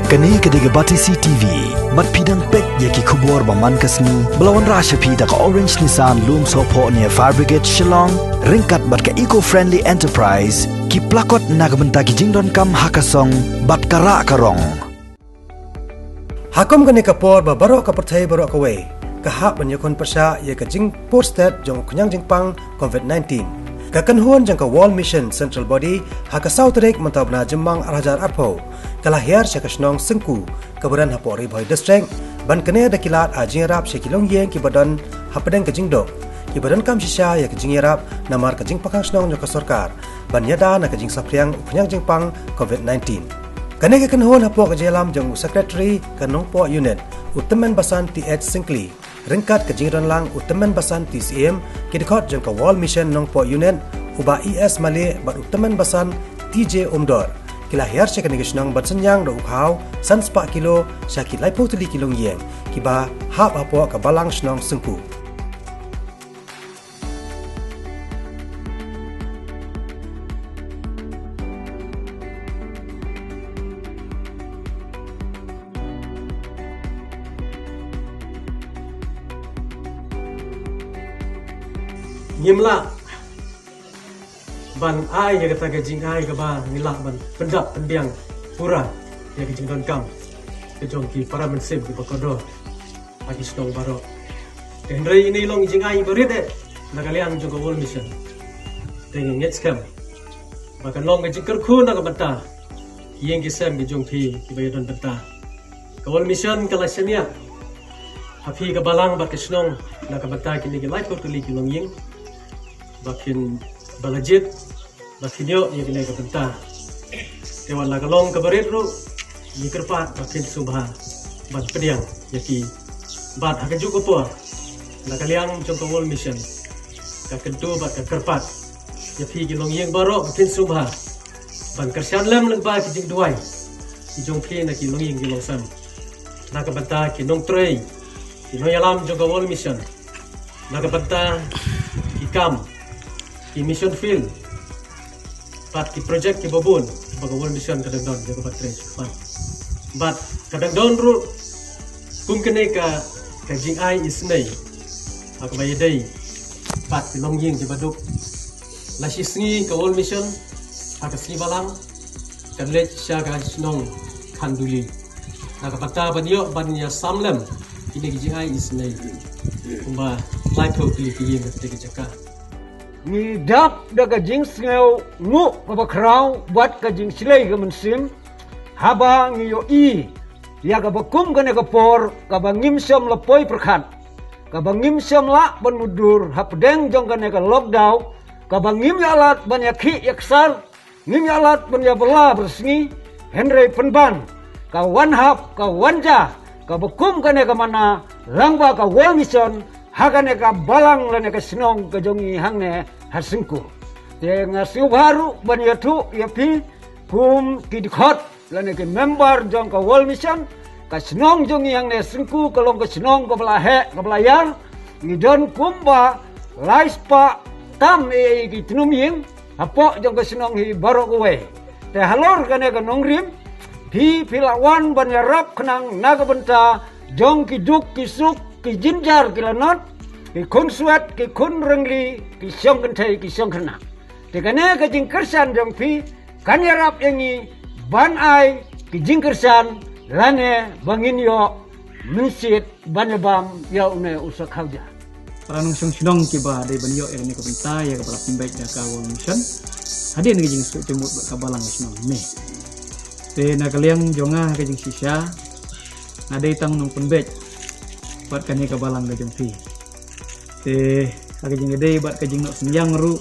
Kani kediga bati CTV, mat pidang pek yaki kubur baman kasni, belawan rasha pida ka Orange Nissan Loom Sopo near Fire Brigade Shillong, ringkat bat ka eco-friendly enterprise, ki plakot nagbenta ki jingdon kam hakasong, bat kara karong. Hakom gani kapor ba barok ka perthai barok ka wei, ka hap ban yakon pasha ye ka jing posted jong kunyang jingpang COVID-19. Ka kanhuan jang ka Wall Mission Central Body ha ka Southrik mantab na jemang arajar arpo kalahiar sya ka snong sengku kabaran hapo ri bhoi district ban kane da kilat a jingrap sya kilong yeng ki badan hapadeng ka jingdok ki badan kam sya ya ka jingrap namar ka jing pakang snong jong ka sarkar ban yada na ka jing sapriang kunyang jingpang COVID-19. Kane ka kanhuan hapo ka jelam jong secretary kanong po unit Uttaman Basan TH Singkli ringkat ke jingran lang Uttaman Basan TCM kidikot jang ka Wall Mission nong po unit uba ES Mali bat Uttaman Basan TJ Umdor kilahir sya kanigisnang bat senyang do ukhaw sanspa kilo sya kilai potuli kilong yeng kiba hap apo ka balang snong sengku. Ngimla ban ai ya kata gajing ai ka ba ngilak ban pendap pendiang pura ya gajing don kam kejong ki para mensib di bakodo agi stong baro kendrai ini long jing ai berit na kalian jong ka Wall Mission dengan net scam bahkan long gajing kerku na ka bata yeng ki sam gajong thi ki bayadon bata ka Wall Mission kala semia hafi ka balang bat kesnong na ka bata kini ki life to li ki long yeng bakin balajit bakin yo yang kena kebentar dewan lagalong kabarit ru ni kerpat bakin subha bat pediang yaki bat akan juga po nakaliang jong Wall Mission ka kentu bat ka kerpat yaki gilong yeng baro bakin subha ban kersian lem leng ba kijing duai jong phi na kilong yeng gilong sam nakabenta kinong trei kinong yalam jong Wall Mission nakabenta ikam ki mission field pat ki project ki babun baga Wall Mission kadang don jaga patre but kadang don ru kum kene ka jing ai isnei ak bayadai pat ki long ying jabaduk la sisngi ka Wall Mission ak si balang kan le sya ga snong khanduli na ka pata banyo banya samlem kini ki jing ai isnei kumba life hope ki ying te ki jaka ni dap da gajing sngeu ngu baba krau buat gajing silai ga mensim haba ngi yo i ya ga bakum ga ne ga por ga bangim som lapoi perkhat ga bangim som la ban mudur hapdeng jong ga ne ga lockdown ga bangim ya alat ban ya khi yaksar ngim ya alat ban ya bela bersngi henry penban ka wan hap ka wanja ga bakum ga ne ga mana langba ka Wall Mission hagane ka balang lane ka sinong ka jongi hangne hasingku te ngasiu baru banyatu yapi kum kidikot lane ka member jong ka Wall Mission ka sinong jongi hangne singku kalong ka sinong ka belahe ka belayar ngidon kumba laispa tam e ki tinuming apo jong ka sinong hi baro kowe te halor kane ka nongrim pi pilawan banyarap kenang nagabenta jong kiduk kisuk ki jinjar ki lanot ki kun suat ki kun rengli ki syong kentai ki syong kena tekane ka jing kersan jong pi kan yarap yangi ban ai ki jing kersan lane bangin yo mensit banyabam ya une usak hauja para nung sinong ki ba de banyo ene ko binta ya ka para pembek da ka Wall Mission hade ni jing su temut ka balang sinong me te na kaliang jonga ka jing sisya na de tang nung pembek buat kani ka balang da jong pi te aga jing gede buat ka jing no senyang ru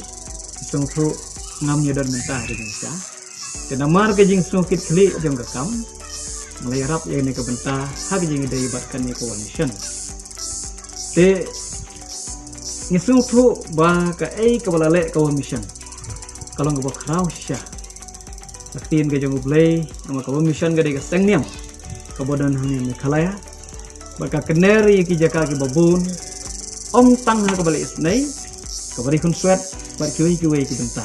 sung ru ngam nya dan mentah de jing sa te namar ka jing sung kit kli jong ka kam mulai rap ya ni ka benta ha jing gede buat kani ka Wall Mission te ni sung ru ba ka ka balale ka Wall Mission kalau nga ba kraw siya Lakin ka jong ublay nama ka Wall Mission gede ka sengniam kabodan hangin kalaya baka keneri ki jaka ki babun om tang ha kabali isnai kabari kun sweat bar kiwi ki benta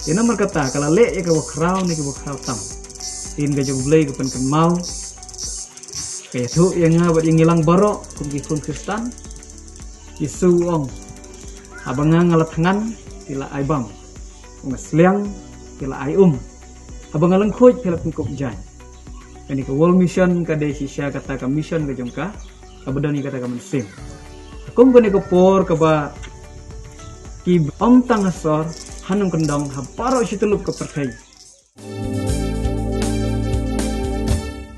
ina markata kala le ka wakraw ni ki wakraw tam tin ga jong blay ga pen kan mau ke thu yang nga bat yang ngilang barok kum ki kun Kristen Yesu ong abanga ngalat tangan tila ai bang ngasliang tila ai abanga lang khoj tila pengkop jan ini ke World Mission ka de sisya kata ka mission ga jong ka abadani kata ka mensim akum gane ko por ka ba ki om tangasor hanung kendong ha paro situlup ka percaya